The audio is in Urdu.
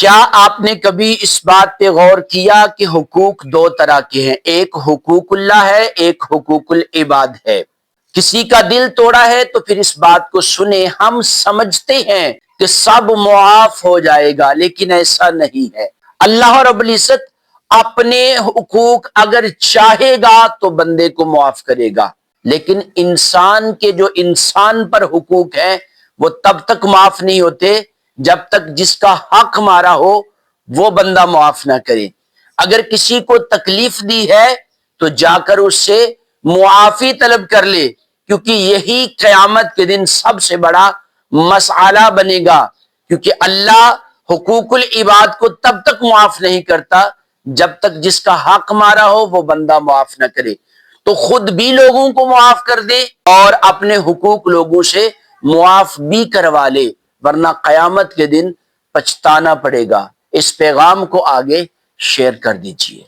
کیا آپ نے کبھی اس بات پہ غور کیا کہ حقوق دو طرح کے ہیں؟ ایک حقوق اللہ ہے، ایک حقوق العباد ہے۔ کسی کا دل توڑا ہے تو پھر اس بات کو سنیں، ہم سمجھتے ہیں کہ سب معاف ہو جائے گا، لیکن ایسا نہیں ہے۔ اللہ رب العزت اپنے حقوق اگر چاہے گا تو بندے کو معاف کرے گا، لیکن انسان کے جو انسان پر حقوق ہیں وہ تب تک معاف نہیں ہوتے جب تک جس کا حق مارا ہو وہ بندہ معاف نہ کرے۔ اگر کسی کو تکلیف دی ہے تو جا کر اس سے معافی طلب کر لے، کیونکہ یہی قیامت کے دن سب سے بڑا مسئلہ بنے گا، کیونکہ اللہ حقوق العباد کو تب تک معاف نہیں کرتا جب تک جس کا حق مارا ہو وہ بندہ معاف نہ کرے۔ تو خود بھی لوگوں کو معاف کر دے اور اپنے حقوق لوگوں سے معاف بھی کروا لے، ورنہ قیامت کے دن پچھتانا پڑے گا۔ اس پیغام کو آگے شیئر کر دیجئے۔